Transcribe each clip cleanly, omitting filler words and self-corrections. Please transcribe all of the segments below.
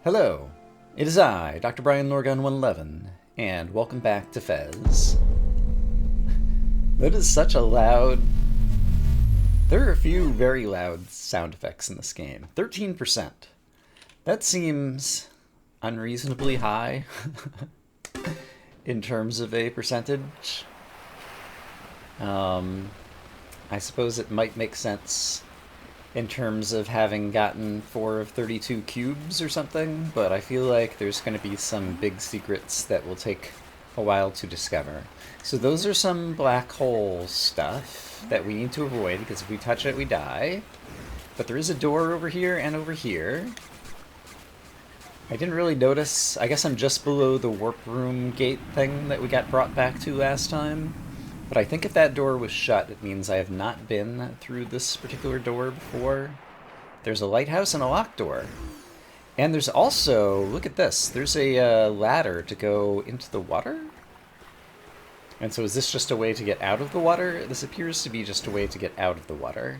Hello, it is I, Dr. Brian Lorgun 111, and welcome back to Fez. That is such a loud... There are a few very loud sound effects in this game. 13%. That seems unreasonably high in terms of a percentage. I suppose it might make sense in terms of having gotten 4 of 32 cubes or something, but I feel like there's going to be some big secrets that will take a while to discover. So those are some black hole stuff that we need to avoid, because if we touch it, we die. But there is a door over here and over here. I didn't really notice. I guess I'm just below the warp room gate thing that we got brought back to last time. But I think if that door was shut, it means I have not been through this particular door before. There's a lighthouse and a locked door. And there's also, look at this, there's a ladder to go into the water? And so is this just a way to get out of the water? This appears to be just a way to get out of the water.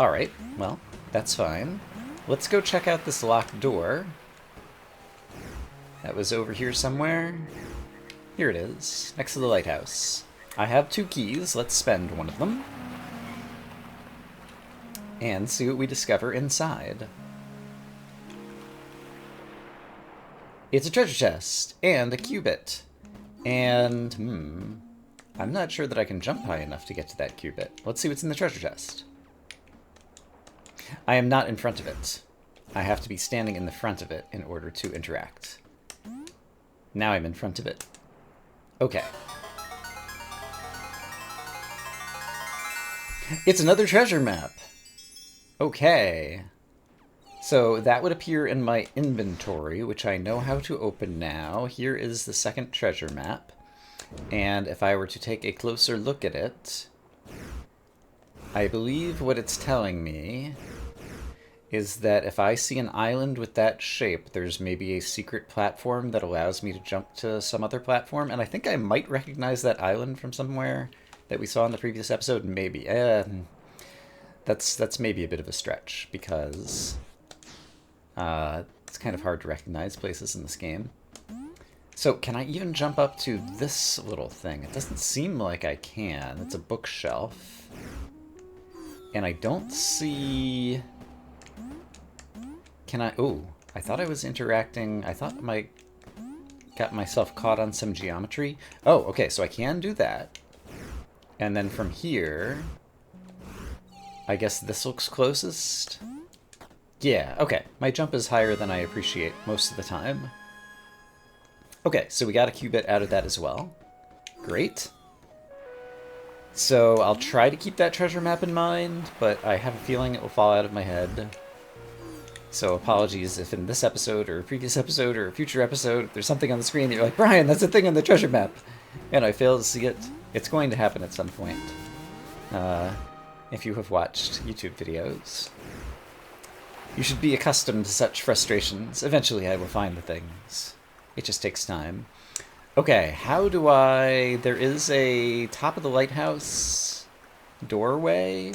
Alright, well, that's fine. Let's go check out this locked door. That was over here somewhere. Here it is, next to the lighthouse. I have 2 keys, let's spend one of them. And see what we discover inside. It's a treasure chest, and a cubit. And, I'm not sure that I can jump high enough to get to that cubit. Let's see what's in the treasure chest. I am not in front of it. I have to be standing in the front of it in order to interact. Now I'm in front of it. Okay. It's another treasure map. Okay. So that would appear in my inventory, which I know how to open now. Here is the second treasure map. And if I were to take a closer look at it, I believe what it's telling me is that if I see an island with that shape, there's maybe a secret platform that allows me to jump to some other platform. And I think I might recognize that island from somewhere that we saw in the previous episode. Maybe. That's maybe a bit of a stretch, because it's kind of hard to recognize places in this game. So can I even jump up to this little thing? It doesn't seem like I can. It's a bookshelf. And I don't see... Can I... Oh, I thought I was interacting... I thought I got myself caught on some geometry. Oh, okay, so I can do that. And then from here... I guess this looks closest? Yeah, okay. My jump is higher than I appreciate most of the time. Okay, so we got a cubit out of that as well. Great. So I'll try to keep that treasure map in mind, but I have a feeling it will fall out of my head. So apologies if in this episode or a previous episode or a future episode, if there's something on the screen that you're like, Brian, that's the thing on the treasure map, and I fail to see it. It's going to happen at some point. If you have watched YouTube videos, you should be accustomed to such frustrations. Eventually I will find the things. It just takes time. Okay, how do I... There is a top of the lighthouse doorway,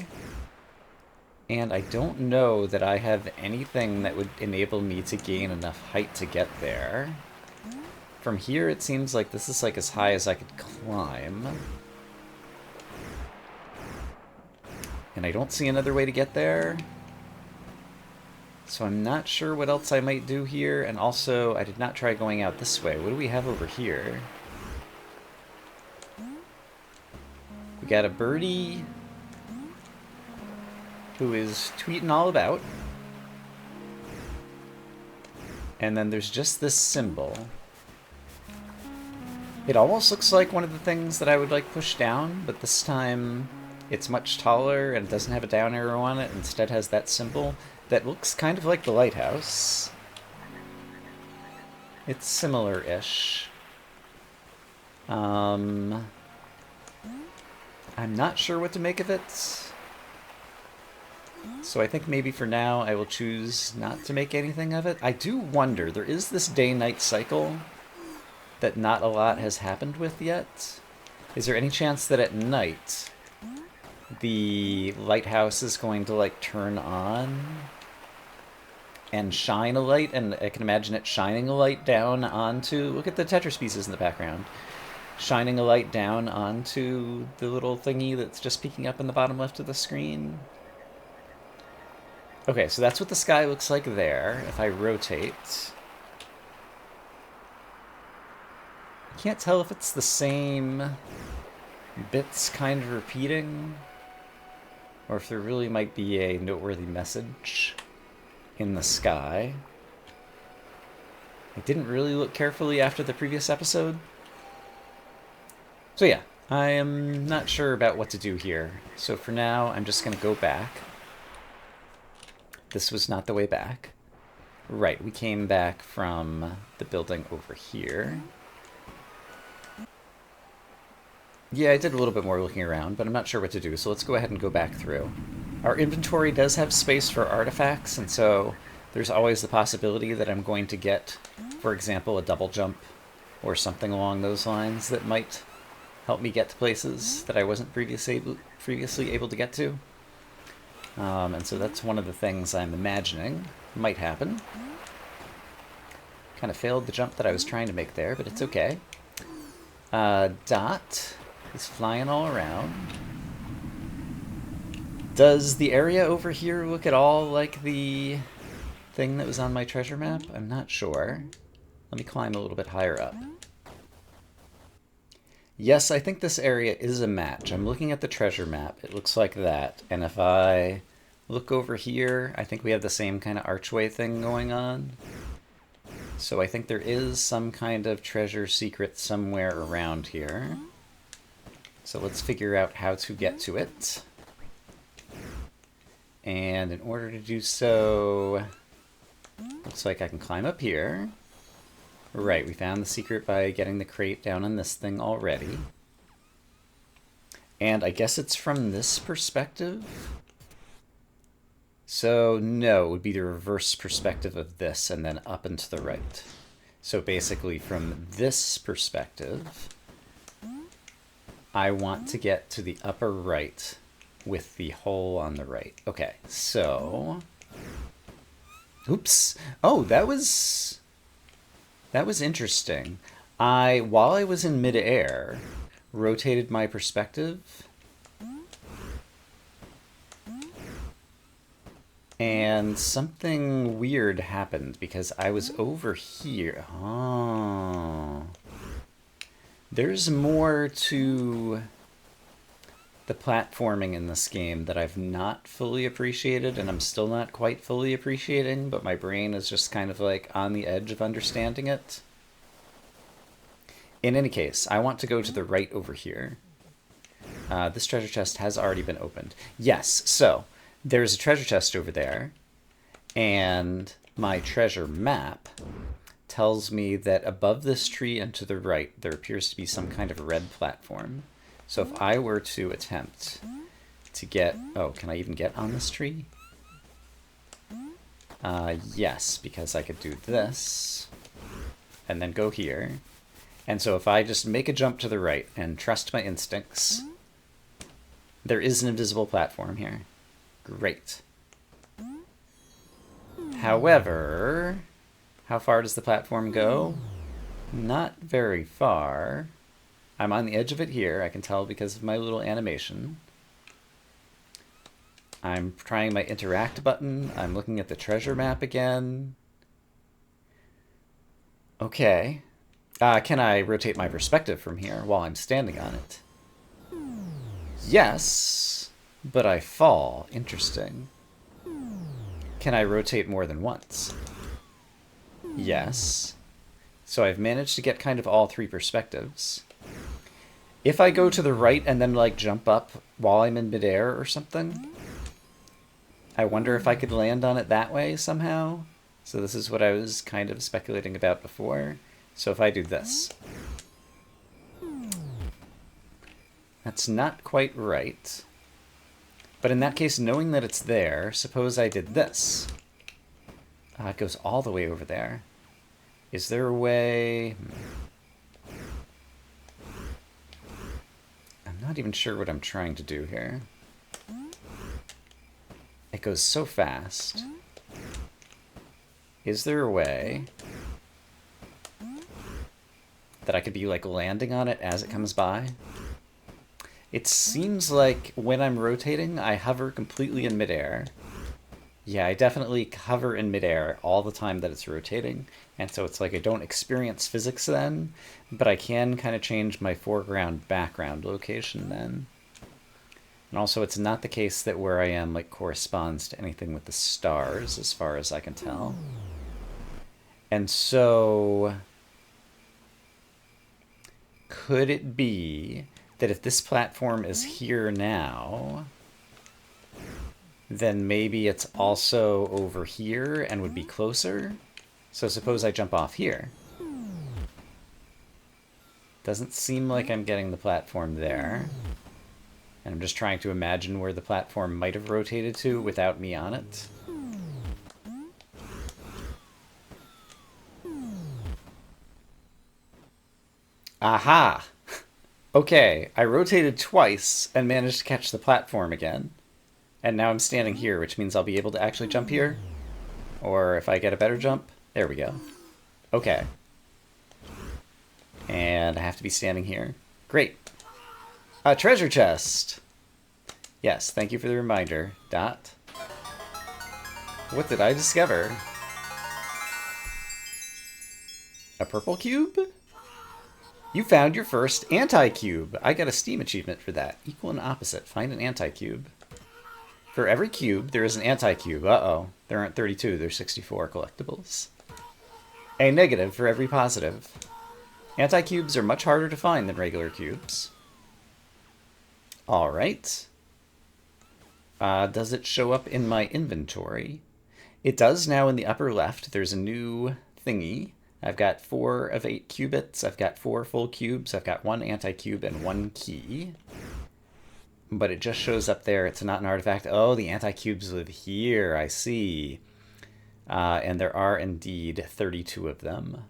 and I don't know that I have anything that would enable me to gain enough height to get there. From here, it seems like this is like as high as I could climb. And I don't see another way to get there. So I'm not sure what else I might do here, and also I did not try going out this way. What do we have over here? We got a birdie who is tweeting all about. And then there's just this symbol. It almost looks like one of the things that I would like push down, but this time it's much taller and it doesn't have a down arrow on it. Instead has that symbol that looks kind of like the lighthouse. It's similar-ish. I'm not sure what to make of it. So I think maybe for now I will choose not to make anything of it. I do wonder, there is this day-night cycle that not a lot has happened with yet. Is there any chance that at night the lighthouse is going to, like, turn on? and shine a light, and I can imagine it shining a light down onto... Look at the Tetris pieces in the background. Shining a light down onto the little thingy that's just peeking up in the bottom left of the screen. Okay, so that's what the sky looks like there. If I rotate... I can't tell if it's the same bits kind of repeating, or if there really might be a noteworthy message in the sky. I didn't really look carefully after the previous episode. So yeah, I am not sure about what to do here. So for now, I'm just going to go back. This was not the way back. Right, we came back from the building over here. Yeah, I did a little bit more looking around, but I'm not sure what to do, so let's go ahead and go back through. Our inventory does have space for artifacts, and so there's always the possibility that I'm going to get, for example, a double jump or something along those lines that might help me get to places that I wasn't previously able to get to. And so that's one of the things I'm imagining might happen. Kind of failed the jump that I was trying to make there, but it's okay. Dot is flying all around. Does the area over here look at all like the thing that was on my treasure map? I'm not sure. Let me climb a little bit higher up. Yes, I think this area is a match. I'm looking at the treasure map. It looks like that. And if I look over here, I think we have the same kind of archway thing going on. So I think there is some kind of treasure secret somewhere around here. So let's figure out how to get to it. And in order to do so, looks like I can climb up here. Right, we found the secret by getting the crate down on this thing already. And I guess it's from this perspective? So, no, it would be the reverse perspective of this and then up and to the right. So basically, from this perspective, I want to get to the upper right with the hole on the right. Okay, so... Oops. Oh, that was interesting. While I was in midair, rotated my perspective, and something weird happened because I was over here. Oh. There's more to the platforming in this game that I've not fully appreciated, and I'm still not quite fully appreciating, but my brain is just kind of like on the edge of understanding it. In any case, I want to go to the right over here. This treasure chest has already been opened. Yes, so there's a treasure chest over there, and my treasure map tells me that above this tree and to the right, there appears to be some kind of red platform. So if I were to attempt to get... Oh, can I even get on this tree? Yes, because I could do this, and then go here. And so if I just make a jump to the right and trust my instincts, there is an invisible platform here. Great. However, how far does the platform go? Not very far. I'm on the edge of it here, I can tell because of my little animation. I'm trying my interact button. I'm looking at the treasure map again. Okay. Can I rotate my perspective from here while I'm standing on it? Yes, but I fall. Interesting. Can I rotate more than once? Yes. So I've managed to get kind of all three perspectives. If I go to the right and then, like, jump up while I'm in midair or something, I wonder if I could land on it that way somehow. So this is what I was kind of speculating about before. So if I do this. That's not quite right. But in that case, knowing that it's there, suppose I did this. It goes all the way over there. Is there a way... I'm not even sure what I'm trying to do here. It goes so fast. Is there a way that I could be, like, landing on it as it comes by? It seems like when I'm rotating, I hover completely in midair. Yeah, I definitely hover in midair all the time that it's rotating, and so it's like I don't experience physics then, but I can kind of change my foreground background location then. And also it's not the case that where I am like corresponds to anything with the stars as far as I can tell. And so could it be that if this platform is here now, then maybe it's also over here and would be closer? So suppose I jump off here. Doesn't seem like I'm getting the platform there. And I'm just trying to imagine where the platform might have rotated to without me on it. Aha! Okay, I rotated twice and managed to catch the platform again. And now I'm standing here, which means I'll be able to actually jump here. Or if I get a better jump, there we go. Okay. And I have to be standing here. Great. A treasure chest! Yes, thank you for the reminder, Dot. What did I discover? A purple cube? You found your first anti-cube. I got a Steam achievement for that. Equal and opposite. Find an anti-cube. For every cube, there is an anti-cube. Uh-oh. There aren't 32, there's 64 collectibles. A negative for every positive. Anti-cubes are much harder to find than regular cubes. Alright. Does it show up in my inventory? It does now in the upper left. There's a new thingy. I've got 4 of 8 qubits. I've got 4 full cubes. I've got 1 anti-cube and 1 key. But it just shows up there. It's not an artifact. Oh, the anti-cubes live here. I see. And there are indeed 32 of them.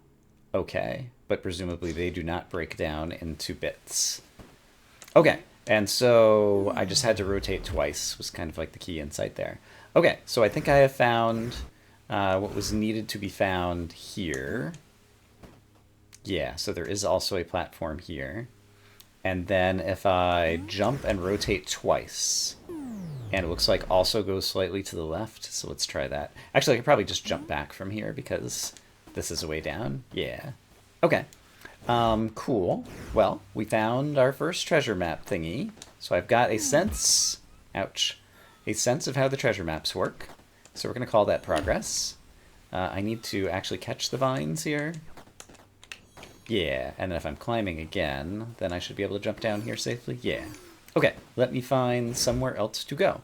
Okay. But presumably they do not break down into bits. Okay. And so I just had to rotate twice, was kind of like the key insight there. Okay, so I think I have found what was needed to be found here. Yeah, so there is also a platform here. And then if I jump and rotate twice, and it looks like also goes slightly to the left, so let's try that. Actually, I could probably just jump back from here because this is a way down. Yeah. Okay. Cool. Well, we found our first treasure map thingy. So I've got a sense, ouch, a sense of how the treasure maps work. So we're going to call that progress. I need to actually catch the vines here. Yeah, and then if I'm climbing again, then I should be able to jump down here safely. Yeah. Okay, let me find somewhere else to go.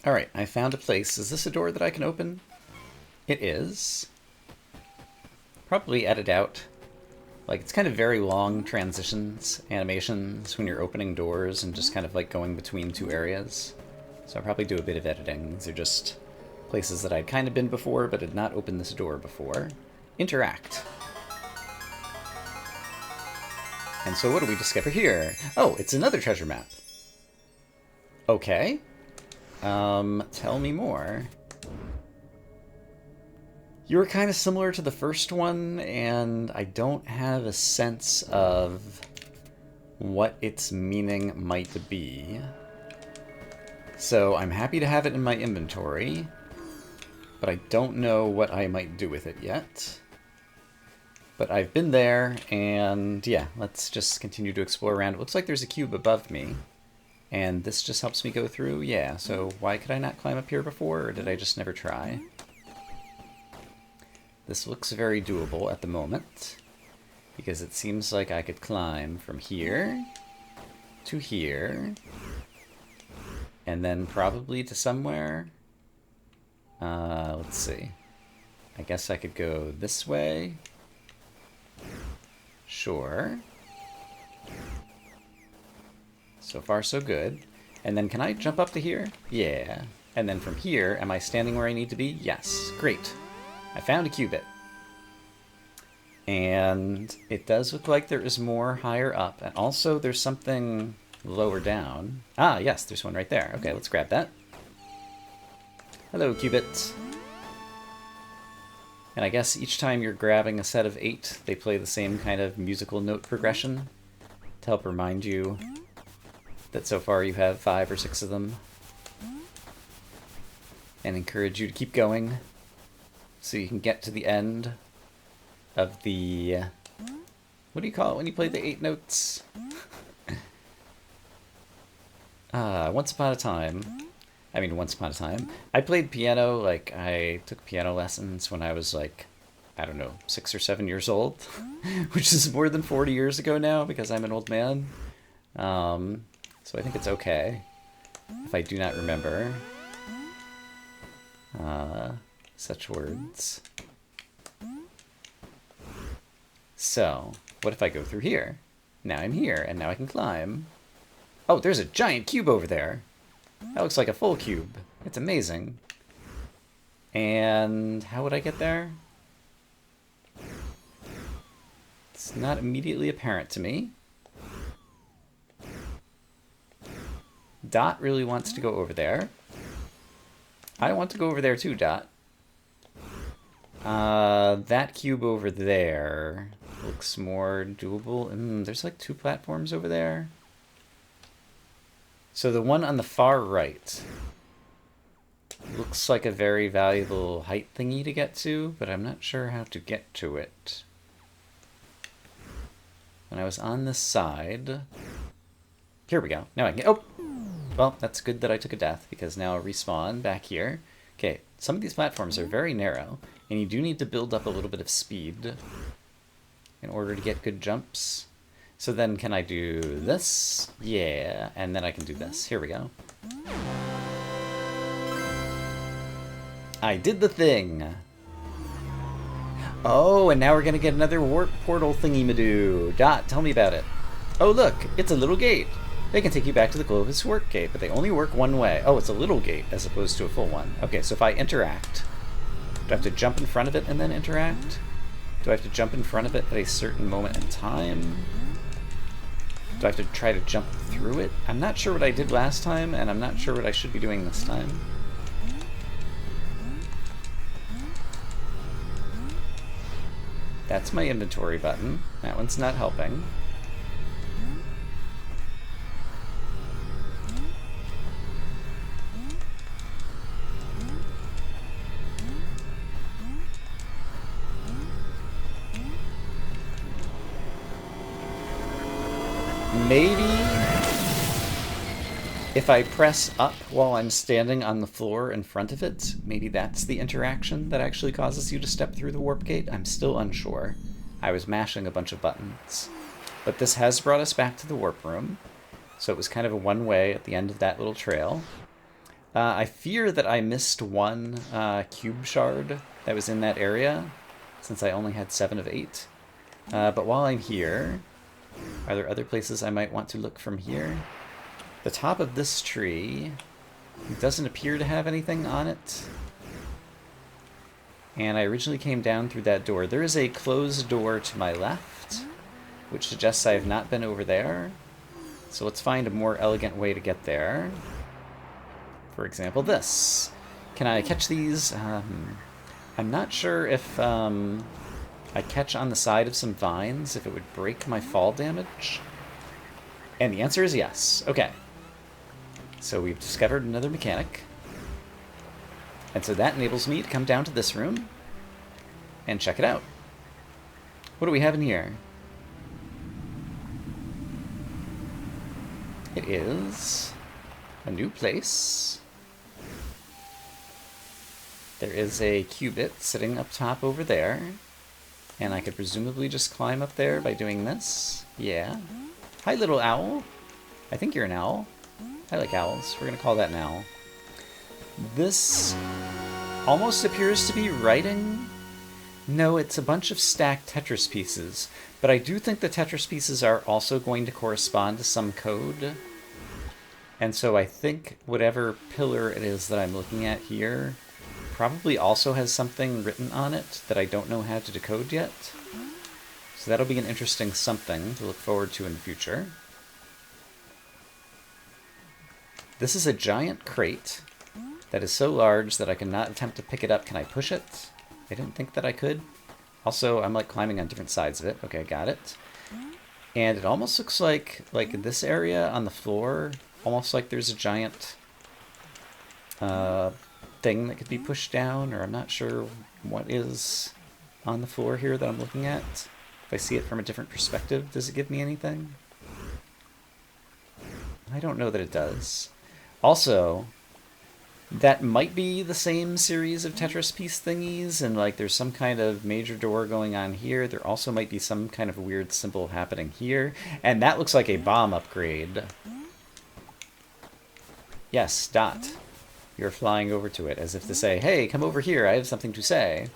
Alright, I found a place. Is this a door that I can open? It is. Probably edit out. Like, it's kind of very long transitions, animations, when you're opening doors and just kind of like going between two areas. So I'll probably do a bit of editing. These are just places that I'd kind of been before, but had not opened this door before. Interact. And so what do we discover here? Oh, it's another treasure map. Okay. Tell me more. You were kind of similar to the first one, and I don't have a sense of what its meaning might be. So I'm happy to have it in my inventory, but I don't know what I might do with it yet. But I've been there, and yeah, let's just continue to explore around. It looks like there's a cube above me, and this just helps me go through. Yeah, so why could I not climb up here before, or did I just never try? This looks very doable at the moment, because it seems like I could climb from here to here, and then probably to somewhere. Let's see. I guess I could go this way. Sure. So far, so good. And then can I jump up to here? Yeah. And then from here, am I standing where I need to be? Yes. Great. I found a qubit. And it does look like there is more higher up. And also there's something lower down. Ah, yes, there's one right there. Okay, let's grab that. Hello, qubit. And I guess each time you're grabbing a set of 8, they play the same kind of musical note progression to help remind you that so far you have 5 or 6 of them. And encourage you to keep going so you can get to the end of the... what do you call it when you play the 8 notes? Once upon a time. Once upon a time. I played piano, like, I took piano lessons when I was, like, I don't know, 6 or 7 years old. Which is more than 40 years ago now, because I'm an old man. So I think it's okay if I do not remember such words. So, what if I go through here? Now I'm here, and now I can climb. Oh, there's a giant cube over there. That looks like a full cube. It's amazing. And how would I get there? It's not immediately apparent to me. Dot really wants to go over there. I want to go over there too, Dot. That cube over there looks more doable. There's like 2 platforms over there. So the one on the far right looks like a very valuable height thingy to get to, but I'm not sure how to get to it. When I was on this side... Here we go. Now I can get... Oh! Well, that's good that I took a death, because now I'll respawn back here. Okay, some of these platforms are very narrow, and you do need to build up a little bit of speed in order to get good jumps. So then can I do this? Yeah, and then I can do this. Here we go. I did the thing! Oh, and now we're gonna get another warp portal thingy-madoo. Dot, tell me about it. Oh look, it's a little gate. They can take you back to the Clovis Warp Gate, but they only work one way. Oh, it's a little gate as opposed to a full one. Okay, so if I interact, do I have to jump in front of it and then interact? Do I have to jump in front of it at a certain moment in time? Do I have to try to jump through it? I'm not sure what I did last time, and I'm not sure what I should be doing this time. That's my inventory button. That one's not helping. Maybe if I press up while I'm standing on the floor in front of it, maybe that's the interaction that actually causes you to step through the warp gate. I'm still unsure. I was mashing a bunch of buttons. But this has brought us back to the warp room, so it was kind of a one-way at the end of that little trail. I fear that I missed one cube shard that was in that area, since I only had 7 of 8. But while I'm here... Are there other places I might want to look from here? The top of this tree doesn't appear to have anything on it. And I originally came down through that door. There is a closed door to my left, which suggests I have not been over there. So let's find a more elegant way to get there. For example, this. Can I catch these? I'm not sure if... I catch on the side of some vines, if it would break my fall damage? And the answer is yes. Okay. So we've discovered another mechanic. And so that enables me to come down to this room and check it out. What do we have in here? It is a new place. There is a cubit sitting up top over there. And I could presumably just climb up there by doing this. Yeah. Hi, little owl. I think you're an owl. I like owls. We're going to call that an owl. This almost appears to be writing. No, it's a bunch of stacked Tetris pieces. But I do think the Tetris pieces are also going to correspond to some code. And so I think whatever pillar it is that I'm looking at here probably also has something written on it that I don't know how to decode yet. So that'll be an interesting something to look forward to in the future. This is a giant crate that is so large that I cannot attempt to pick it up. Can I push it? I didn't think that I could. Also, I'm like climbing on different sides of it. Okay, got it. And it almost looks like this area on the floor, almost like there's a giant thing that could be pushed down, or I'm not sure what is on the floor here that I'm looking at. If I see it from a different perspective, does it give me anything? I don't know that it does. Also, that might be the same series of Tetris piece thingies, and like there's some kind of major door going on here. There also might be some kind of weird symbol happening here, and that looks like a bomb upgrade. Yes, Dot. You're flying over to it as if to say, hey, come over here, I have something to say.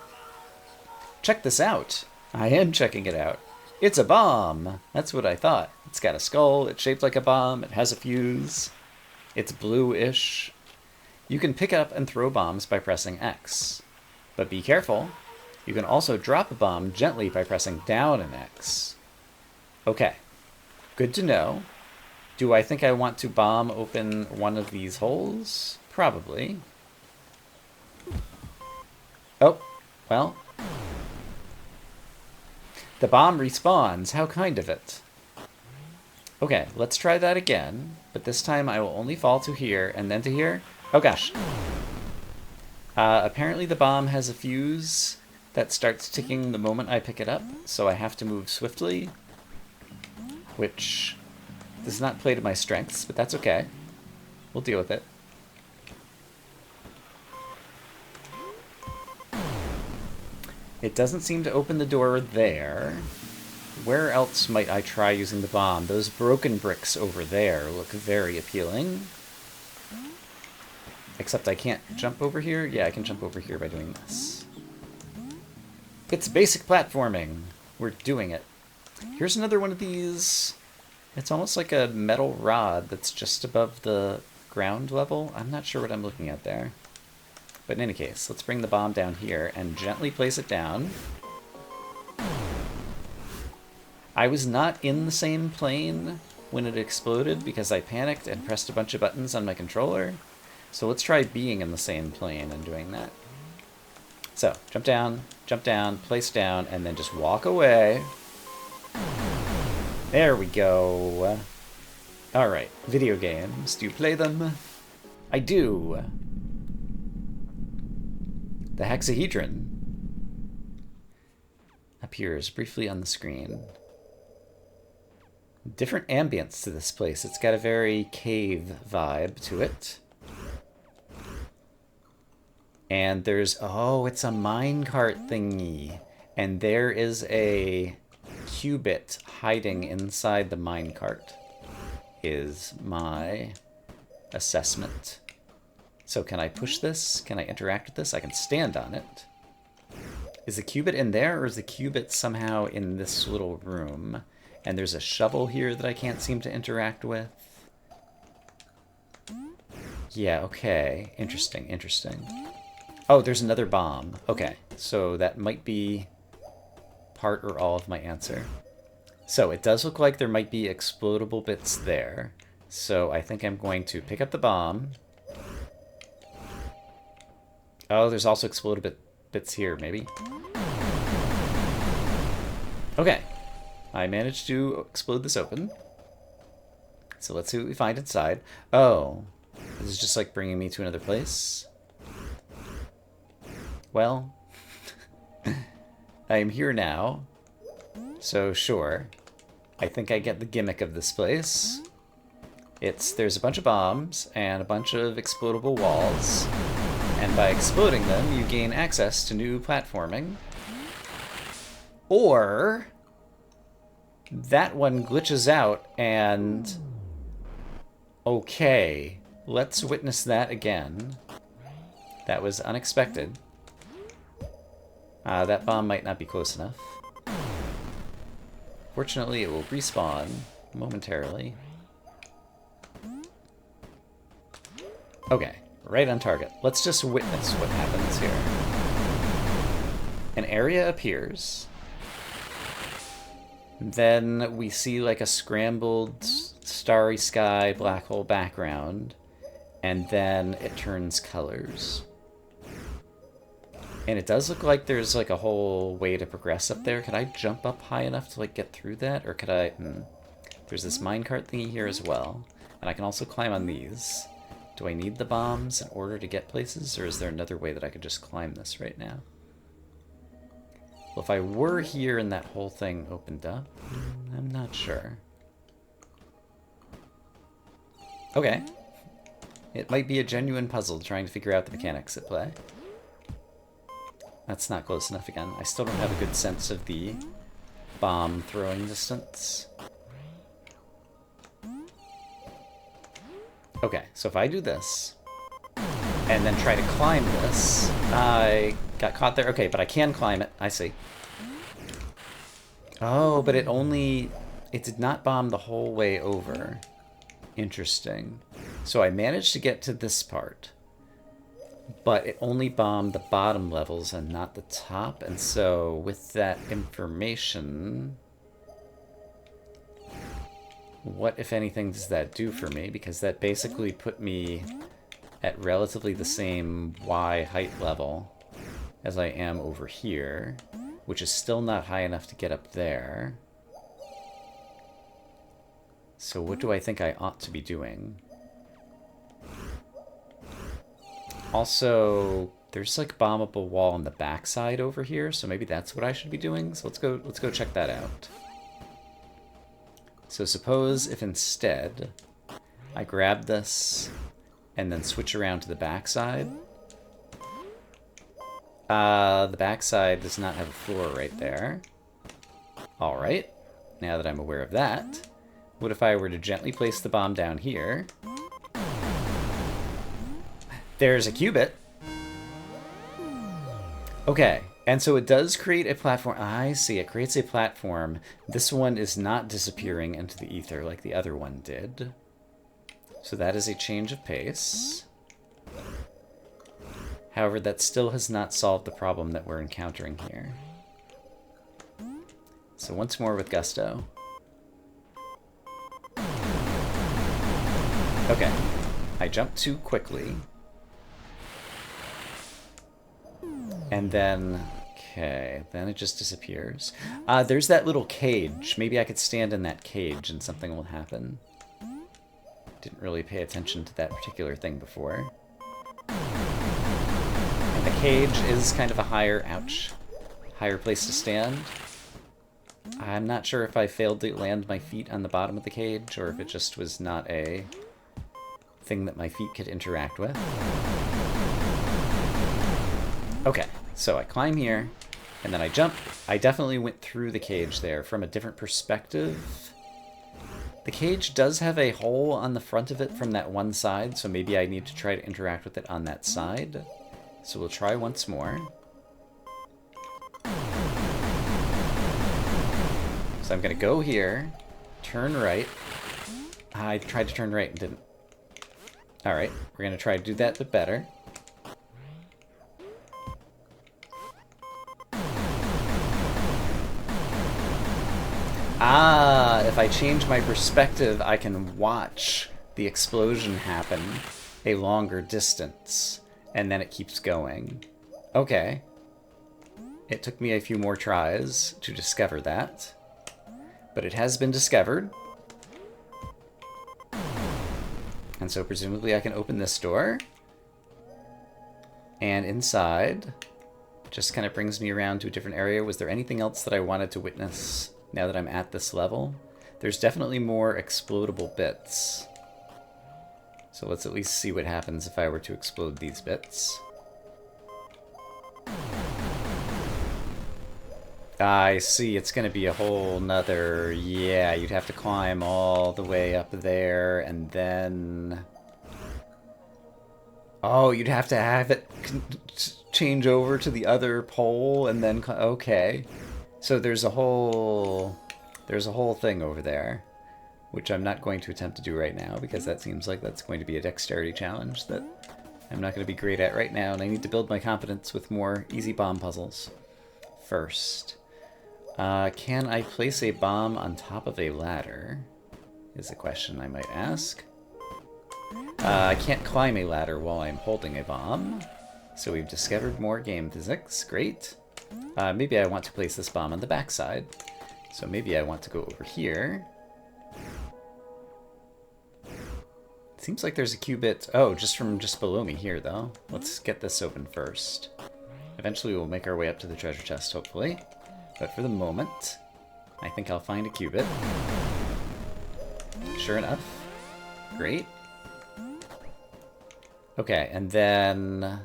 Check this out. I am checking it out. It's a bomb. That's what I thought. It's got a skull, it's shaped like a bomb, it has a fuse. It's blue-ish. You can pick up and throw bombs by pressing X. But be careful. You can also drop a bomb gently by pressing down an X. Okay. Good to know. Do I think I want to bomb open one of these holes? Probably. Oh, well. The bomb respawns. How kind of it. Okay, let's try that again. But this time I will only fall to here and then to here. Oh gosh. Apparently the bomb has a fuse that starts ticking the moment I pick it up, so I have to move swiftly, which does not play to my strengths, but that's okay. We'll deal with it. It doesn't seem to open the door there. Where else might I try using the bomb? Those broken bricks over there look very appealing. Except I can't jump over here? Yeah, I can jump over here by doing this. It's basic platforming. We're doing it. Here's another one of these. It's almost like a metal rod that's just above the ground level. I'm not sure what I'm looking at there. But in any case, let's bring the bomb down here and gently place it down. I was not in the same plane when it exploded because I panicked and pressed a bunch of buttons on my controller. So let's try being in the same plane and doing that. So, jump down, place down, and then just walk away. There we go. Alright, video games. Do you play them? I do. The hexahedron appears briefly on the screen. Different ambience to this place. It's got a very cave vibe to it. And there's, oh, it's a minecart thingy. And there is a qubit hiding inside the minecart, is my assessment. So can I push this? Can I interact with this? I can stand on it. Is the qubit in there, or is the qubit somehow in this little room? And there's a shovel here that I can't seem to interact with. Yeah, okay. Interesting, interesting. Oh, there's another bomb. Okay, so that might be part or all of my answer. So it does look like there might be explodable bits there. So I think I'm going to pick up the bomb. Oh, there's also explodable bits here, maybe. Okay. I managed to explode this open. So let's see what we find inside. Oh, this is just like bringing me to another place. Well, I am here now. So sure. I think I get the gimmick of this place. There's a bunch of bombs and a bunch of explodable walls. And by exploding them, you gain access to new platforming. Or that one glitches out and... Okay, let's witness that again. That was unexpected. That bomb might not be close enough. Fortunately, it will respawn momentarily. Okay, right on target. Let's just witness what happens here. An area appears. Then we see like a scrambled starry sky black hole background, and then it turns colors. And it does look like there's like a whole way to progress up there. Could I jump up high enough to like get through that? Or could I... There's this minecart thingy here as well. And I can also climb on these. Do I need the bombs in order to get places? Or is there another way that I could just climb this right now? Well, if I were here and that whole thing opened up, I'm not sure. Okay. It might be a genuine puzzle trying to figure out the mechanics at play. That's not close enough again. I still don't have a good sense of the bomb throwing distance. Okay, so if I do this, and then try to climb this, I got caught there. Okay, but I can climb it. I see. Oh, but it did not bomb the whole way over. Interesting. So I managed to get to this part, but it only bombed the bottom levels and not the top. And so with that information, what, if anything, does that do for me? Because that basically put me at relatively the same Y height level as I am over here, which is still not high enough to get up there. So what do I think I ought to be doing? Also, there's like bombable wall on the backside over here, so maybe that's what I should be doing. So let's go check that out. So suppose if instead I grab this and then switch around to the backside. The backside does not have a floor right there. Alright, now that I'm aware of that, what if I were to gently place the bomb down here? There's a cubit. Okay, and so it does create a platform. I see, it creates a platform. This one is not disappearing into the ether like the other one did. So that is a change of pace. However, that still has not solved the problem that we're encountering here. So once more with gusto. Okay, I jumped too quickly. And then, okay, then it just disappears. There's that little cage. Maybe I could stand in that cage and something will happen. Didn't really pay attention to that particular thing before. And the cage is kind of a higher place to stand. I'm not sure if I failed to land my feet on the bottom of the cage or if it just was not a thing that my feet could interact with. Okay, so I climb here, and then I jump. I definitely went through the cage there from a different perspective. The cage does have a hole on the front of it from that one side, so maybe I need to try to interact with it on that side. So we'll try once more. So I'm going to go here, turn right. I tried to turn right and didn't. Alright, we're going to try to do that, but better. Ah, if I change my perspective, I can watch the explosion happen a longer distance, and then it keeps going. Okay. It took me a few more tries to discover that, but it has been discovered. And so presumably I can open this door, and inside just kind of brings me around to a different area. Was there anything else that I wanted to witness now that I'm at this level? There's definitely more explodable bits. So let's at least see what happens if I were to explode these bits. I see, it's going to be a whole nother... Yeah, you'd have to climb all the way up there, and then... Oh, you'd have to have it change over to the other pole, and then... Okay. So there's a whole thing over there, which I'm not going to attempt to do right now, because that seems like that's going to be a dexterity challenge that I'm not going to be great at right now, and I need to build my confidence with more easy bomb puzzles first. Can I place a bomb on top of a ladder? Is a question I might ask. I can't climb a ladder while I'm holding a bomb. So we've discovered more game physics. Great. Maybe I want to place this bomb on the backside. So maybe I want to go over here. Seems like there's a qubit. Oh, just below me here, though. Let's get this open first. Eventually we'll make our way up to the treasure chest, hopefully. But for the moment, I think I'll find a qubit. Sure enough. Great. Okay, and then...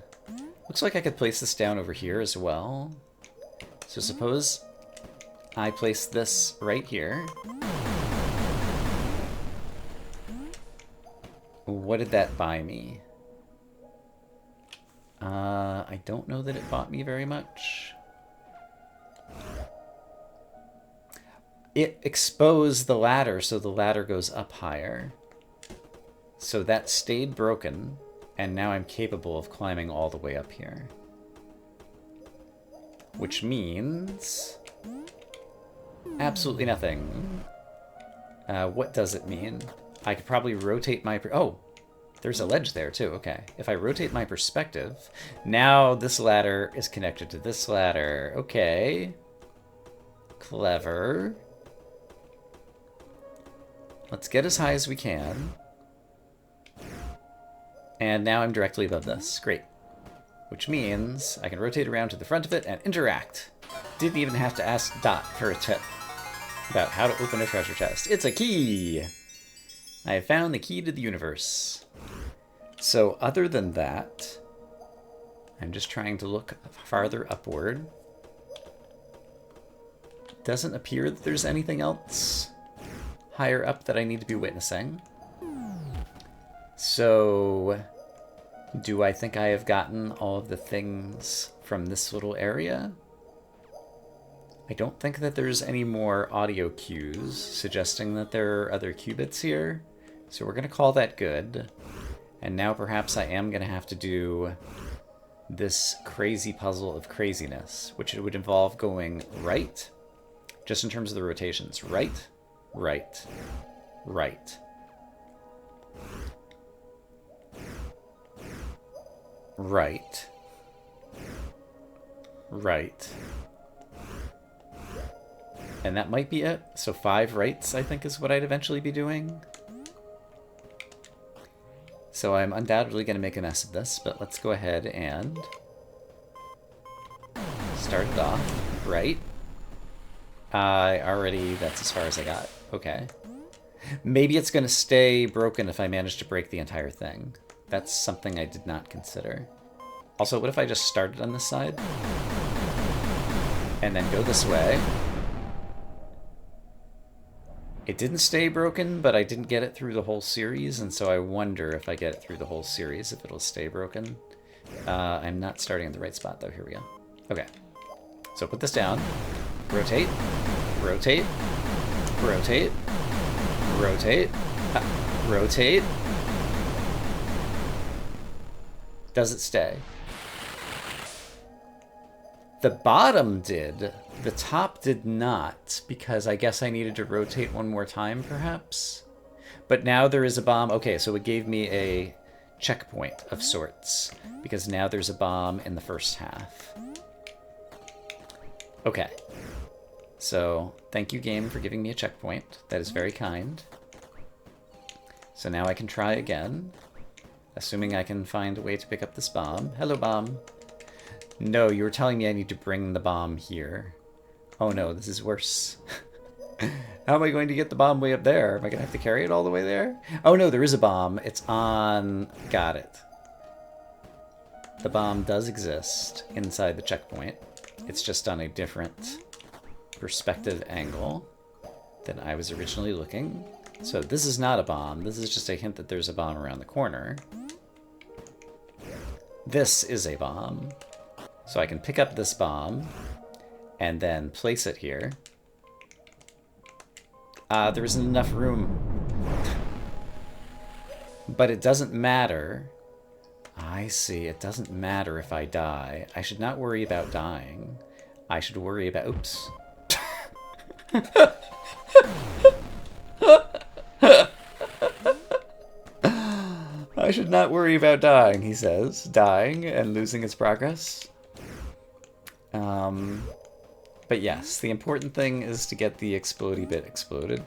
looks like I could place this down over here as well. So suppose I place this right here. What did that buy me? I don't know that it bought me very much. It exposed the ladder, so the ladder goes up higher. So that stayed broken, and now I'm capable of climbing all the way up here. Which means... absolutely nothing. What does it mean? I could probably rotate my... oh! There's a ledge there, too. Okay. If I rotate my perspective, now this ladder is connected to this ladder. Okay. Clever. Let's get as high as we can. And now I'm directly above this. Great. Which means I can rotate around to the front of it and interact. Didn't even have to ask Dot for a tip about how to open a treasure chest. It's a key! I have found the key to the universe. So other than that, I'm just trying to look farther upward. Doesn't appear that there's anything else higher up that I need to be witnessing. So, do I think I have gotten all of the things from this little area? I don't think that there's any more audio cues suggesting that there are other qubits here. So we're going to call that good. And now perhaps I am going to have to do this crazy puzzle of craziness, which it would involve going right, just in terms of the rotations. Right, right, right. Right. Right. And that might be it. So 5 rights, I think, is what I'd eventually be doing. So I'm undoubtedly going to make a mess of this, but let's go ahead and start it off right. That's as far as I got. Okay. Maybe it's going to stay broken if I manage to break the entire thing. That's something I did not consider. Also, what if I just started on this side? And then go this way. It didn't stay broken, but I didn't get it through the whole series, and so I wonder if I get it through the whole series, if it'll stay broken. I'm not starting in the right spot, though. Here we go. Okay. So put this down. Rotate. Rotate. Rotate. Rotate. Rotate. Does it stay? The bottom did. The top did not, because I guess I needed to rotate one more time, perhaps? But now there is a bomb. Okay, so it gave me a checkpoint of sorts, because now there's a bomb in the first half. Okay. So, thank you, game, for giving me a checkpoint. That is very kind. So now I can try again, assuming I can find a way to pick up this bomb. Hello, bomb. No, you were telling me I need to bring the bomb here. Oh no, this is worse. How am I going to get the bomb way up there? Am I going to have to carry it all the way there? Oh no, there is a bomb. It's on... Got it. The bomb does exist inside the checkpoint. It's just on a different perspective angle than I was originally looking. So this is not a bomb. This is just a hint that there's a bomb around the corner. This is a bomb. So I can pick up this bomb and then place it here. There isn't enough room. But it doesn't matter. I see. It doesn't matter if I die. I should not worry about dying. I should worry about... Oops. I I should not worry about dying, he says. Dying and losing his progress. But yes, the important thing is to get the explodey bit exploded.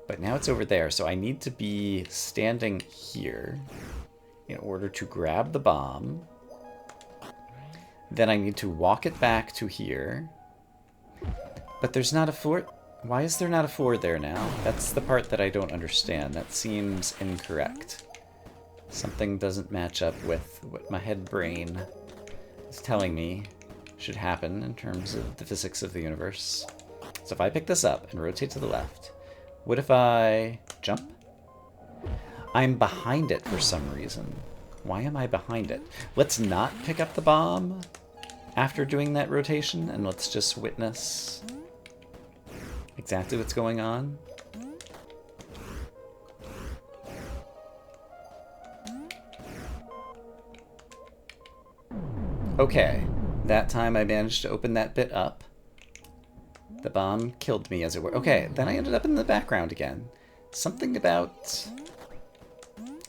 But now it's over there, so I need to be standing here in order to grab the bomb. Then I need to walk it back to here. But there's not a floor. Why is there not a floor there now? That's the part that I don't understand. That seems incorrect. Something doesn't match up with what my head brain is telling me should happen in terms of the physics of the universe. So if I pick this up and rotate to the left, what if I jump? I'm behind it for some reason. Why am I behind it? Let's not pick up the bomb after doing that rotation, and let's just witness exactly what's going on. Okay, that time I managed to open that bit up. The bomb killed me, as it were. Okay, then I ended up in the background again. Something about...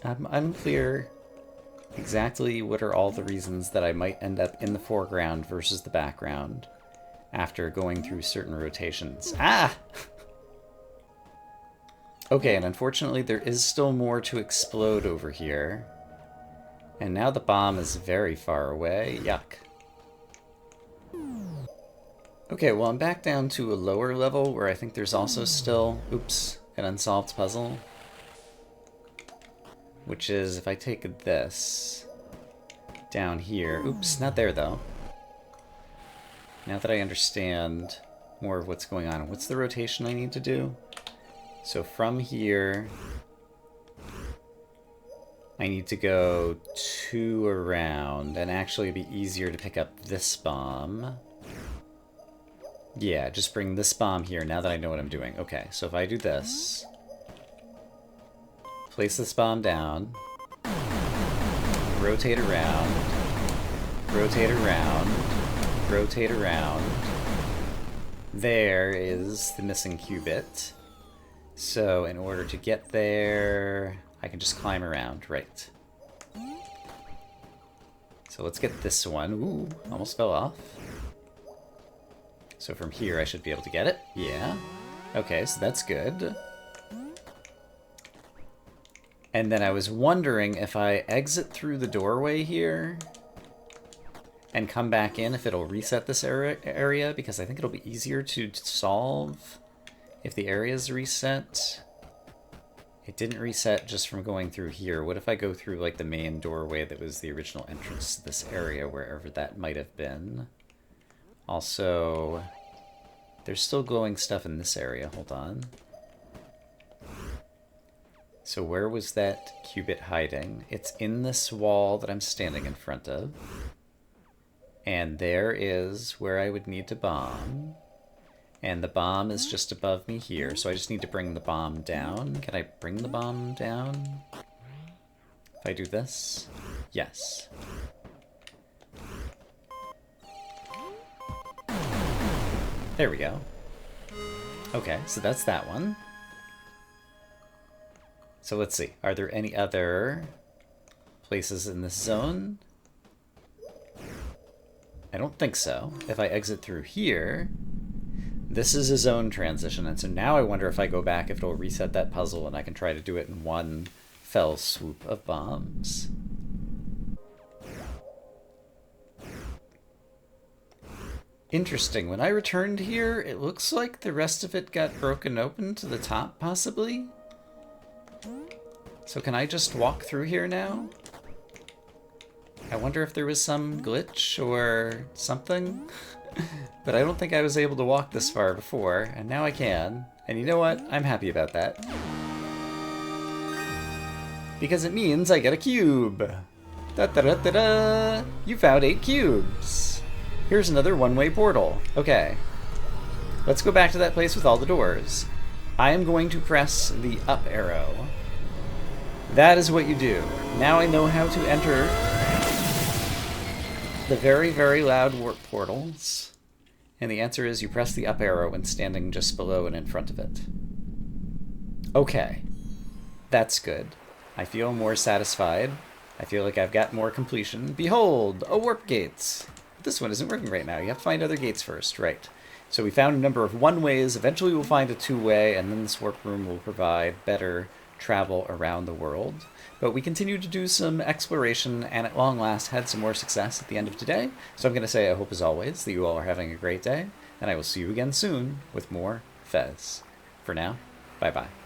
I'm unclear exactly what are all the reasons that I might end up in the foreground versus the background after going through certain rotations. Ah! Okay, and unfortunately there is still more to explode over here. And now the bomb is very far away. Yuck. Okay, well I'm back down to a lower level where I think there's also still, oops, an unsolved puzzle. Which is, if I take this down here, oops, not there though. Now that I understand more of what's going on, what's the rotation I need to do? So from here, I need to go 2 around, and actually it'd be easier to pick up this bomb. Yeah, just bring this bomb here now that I know what I'm doing. Okay, so if I do this, place this bomb down, rotate around, rotate around, rotate around. There is the missing qubit. So in order to get there, I can just climb around, right. So let's get this one. Ooh, almost fell off. So from here I should be able to get it. Yeah. Okay, so that's good. And then I was wondering if I exit through the doorway here and come back in, if it'll reset this area, because I think it'll be easier to solve if the area's reset. It didn't reset just from going through here. What if I go through like the main doorway that was the original entrance to this area, wherever that might have been? Also, there's still glowing stuff in this area. Hold on. So where was that qubit hiding? It's in this wall that I'm standing in front of. And there is where I would need to bomb. And the bomb is just above me here, so I just need to bring the bomb down. Can I bring the bomb down? If I do this? Yes. There we go. Okay, so that's that one. So let's see. Are there any other places in this zone? I don't think so. If I exit through here, this is a zone transition, and so now I wonder if I go back, if it'll reset that puzzle and I can try to do it in one fell swoop of bombs. Interesting. When I returned here, it looks like the rest of it got broken open to the top, possibly? So can I just walk through here now? I wonder if there was some glitch or something. But I don't think I was able to walk this far before, and now I can. And you know what? I'm happy about that. Because it means I get a cube! Da-da-da-da-da! You found 8 cubes! Here's another one-way portal. Okay. Let's go back to that place with all the doors. I am going to press the up arrow. That is what you do. Now I know how to enter the very, very loud warp portals. And the answer is you press the up arrow when standing just below and in front of it. Okay. That's good. I feel more satisfied. I feel like I've got more completion. Behold, a warp gate. This one isn't working right now. You have to find other gates first. Right. So we found a number of one-ways. Eventually we'll find a two-way, and then this warp room will provide better travel around the world. But we continue to do some exploration, and at long last had some more success at the end of today. So I'm going to say I hope, as always, that you all are having a great day, and I will see you again soon with more Fez. For now, bye-bye.